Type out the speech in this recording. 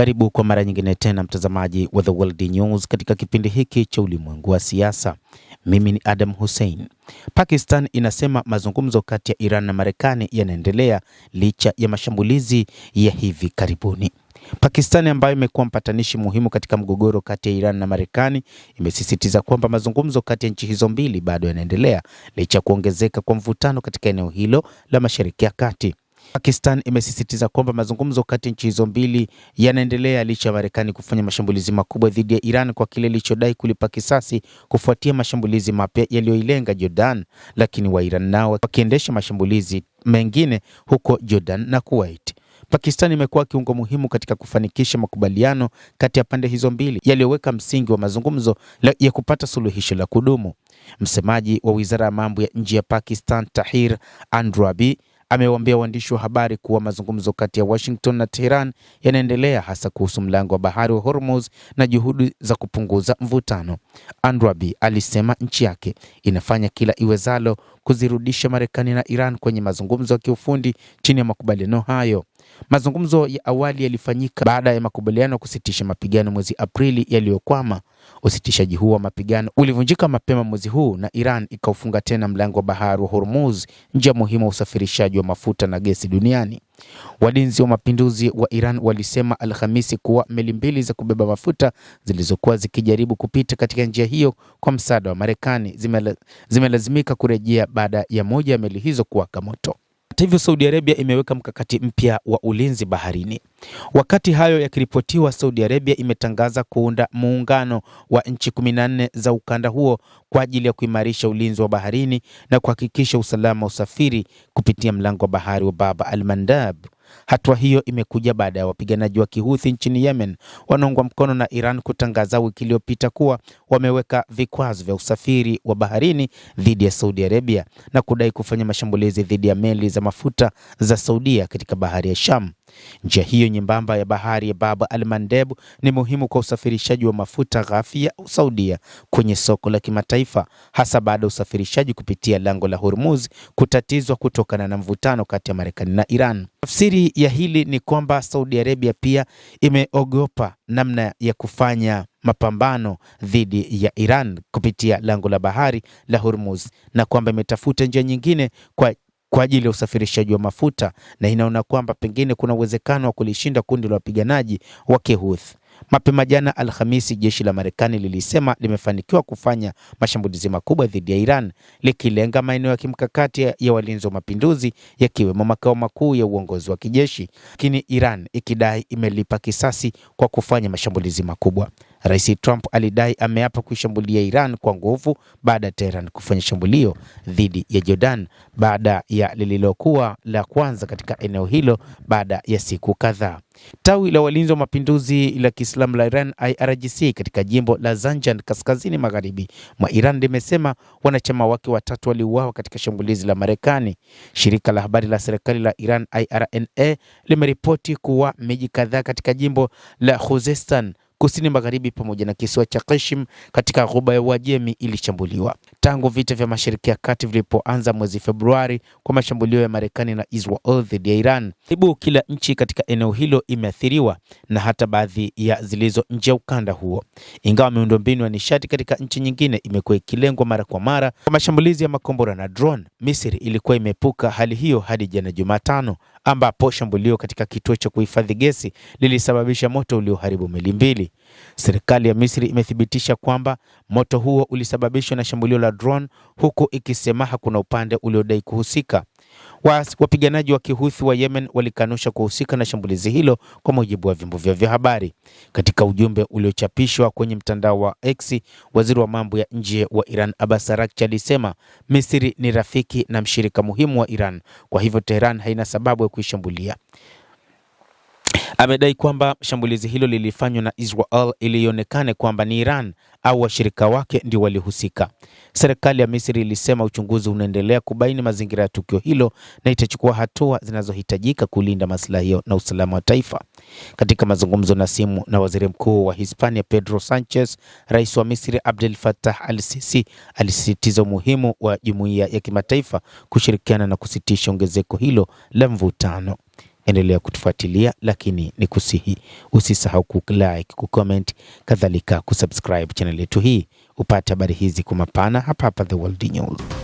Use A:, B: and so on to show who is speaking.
A: Karibu kwa mara nyingine tena mtazamaji wa The World News katika kipindi hiki cha ulimwengu wa siasa. Mimi ni Adam Hussein. Pakistan inasema mazungumzo kati ya Iran na Marekani yanaendelea licha ya mashambulizi ya hivi karibuni. Pakistan ambayo imekuwa mpatanishi muhimu katika mgogoro kati ya Iran na Marekani imesisitiza kwamba mazungumzo kati ya nchi hizo mbili bado yanaendelea licha ya kuongezeka kwa mvutano katika eneo hilo la Mashariki ya Kati. Pakistan imesisitiza kwamba mazungumzo kati ya nchi hizo mbili yanaendelea licha ya Marekani kufanya mashambulizi makubwa dhidi ya Iran kwa kile ilichodai kulipa kisasi kufuatia mashambulizi mapya yaliyoilenga Jordan, lakini wa Iran nao wakiendesha mashambulizi mengine huko Jordan na Kuwait. Pakistan imekuwa kiungo muhimu katika kufanikisha makubaliano kati ya pande hizo mbili yaliyoweka msingi wa mazungumzo ya kupata suluhisho la kudumu. Msemaji wa Wizara ya Mambo ya Nje ya Pakistan, Tahir Andrabi, amewaambia waandishi wa habari kuwa mazungumzo kati ya Washington na Tehran yanaendelea hasa kuhusu mlango wa bahari wa Hormuz na juhudi za kupunguza mvutano. Andrabi alisema nchi yake inafanya kila iwezalo kuzirudisha Marekani na Iran kwenye mazungumzo ya kiufundi chini ya makubaliano hayo. Mazungumzo ya awali yalifanyika baada ya makubaliano kusitisha mapigano mwezi Aprili yaliyokwama. Usitishaji huu wa mapigano ulivunjika mapema mwezi huu na Iran ikaufunga tena mlango wa bahari wa Hormuz, njia muhimu ya usafirishaji wa mafuta na gesi duniani. Walinzi wa mapinduzi wa Iran walisema Alhamisi kuwa meli mbili za kubeba mafuta zilizokuwa zikijaribu kupita katika njia hiyo kwa msaada wa Marekani zimelazimika kurejea baada ya moja ya meli hizo kuwaka moto. Hata hivyo, Saudi Arabia imeweka mkakati mpya wa ulinzi baharini. Wakati hayo yakiripotiwa, Saudi Arabia imetangaza kuunda muungano wa nchi 14 za ukanda huo kwa ajili ya kuimarisha ulinzi wa baharini na kuhakikisha usalama wa usafiri kupitia mlango wa bahari wa Bab al-Mandab. Hatua hiyo imekuja baada ya wapiganaji wa Kihuthi nchini Yemen wanaoungwa mkono na Iran kutangaza wiki iliyopita kuwa wameweka vikwazo vya usafiri wa baharini dhidi ya Saudi Arabia na kudai kufanya mashambulizi dhidi ya meli za mafuta za Saudia katika bahari ya Sham. Njia hiyo nyembamba ya bahari ya Bab al-Mandeb ni muhimu kwa usafirishaji wa mafuta ghafi ya Saudia kwenye soko la kimataifa, hasa baada ya usafirishaji kupitia lango la Hormuz kutatizwa kutokana na mvutano kati ya Marekani na Iran. Tafsiri ya hili ni kwamba Saudi Arabia pia imeogopa namna ya kufanya mapambano dhidi ya Iran kupitia lango la bahari la Hormuz na kwamba imetafuta njia nyingine kwa ajili ya usafirishaji wa mafuta na inaona kwamba pengine kuna uwezekano wa kulishinda kundi la wapiganaji wa Kihuthi. Mapema jana Alhamisi, jeshi la Marekani lilisema limefanikiwa kufanya mashambulizi makubwa dhidi ya Iran likilenga maeneo ya kimkakati ya walinzi wa mapinduzi yakiwemo makao makuu ya uongozi wa kijeshi, lakini Iran ikidai imelipa kisasi kwa kufanya mashambulizi makubwa. Rais Trump alidai ameapa kuishambulia Iran kwa nguvu baada ya Tehran kufanya shambulio dhidi ya Jordan baada ya lililokuwa la kwanza katika eneo hilo baada ya siku kadhaa. Tawi la walinzi wa mapinduzi la Kiislamu la Iran IRGC katika jimbo la Zanjan kaskazini magharibi mwa Iran limesema wanachama wake watatu waliuawa katika shambulizi la Marekani. Shirika la habari la serikali la Iran IRNA limeripoti kuwa miji kadhaa katika jimbo la Khuzestan kusini magharibi pamoja na kisiwa cha Qashim katika ghuba ya Uajemi ilishambuliwa. Tangu vita vya Mashariki ya Kati vilipoanza mwezi Februari kwa mashambulio ya Marekani na Israel dhidi ya Iran, karibu kila nchi katika eneo hilo imeathiriwa na hata baadhi ya zilizo nje ya ukanda huo. Ingawa miundombinu ya nishati katika nchi nyingine imekuwa ikilengwa mara kwa mara kwa mashambulizi ya makombora na drone, Misri ilikuwa imeepuka hali hiyo hadi jana Jumatano, ambapo shambulio katika kituo cha kuhifadhi gesi lilisababisha moto ulioharibu meli mbili. Serikali ya Misri imethibitisha kwamba moto huo ulisababishwa na shambulio la drone, huku ikisema hakuna upande uliodai kuhusika. Wapiganaji wa Kihuthi wa Yemen walikanusha kuhusika na shambulizi hilo kwa mujibu wa vyombo vya habari. Katika ujumbe uliochapishwa kwenye mtandao wa X, waziri wa mambo ya nje wa Iran Abbas Araghchi alisema Misri ni rafiki na mshirika muhimu wa Iran, kwa hivyo Tehran haina sababu ya kuishambulia. Amedai kwamba shambulizi hilo lilifanywa na Israel ili ionekane kwamba ni Iran au washirika wake ndio walihusika. Serikali ya Misri ilisema uchunguzi unaendelea kubaini mazingira ya tukio hilo na itachukua hatua zinazohitajika kulinda maslahi na usalama wa taifa. Katika mazungumzo na simu na waziri mkuu wa Hispania Pedro Sanchez, rais wa Misri Abdel Fattah al-Sisi alisisitiza umuhimu wa jumuiya ya kimataifa kushirikiana na kusitisha ongezeko hilo la mvutano. endelea kutufuatilia, lakini ni kusihi usisahau kulike, kucomment, kadhalika kusubscribe channel yetu hii upate habari hizi kwa mapana hapa The World News.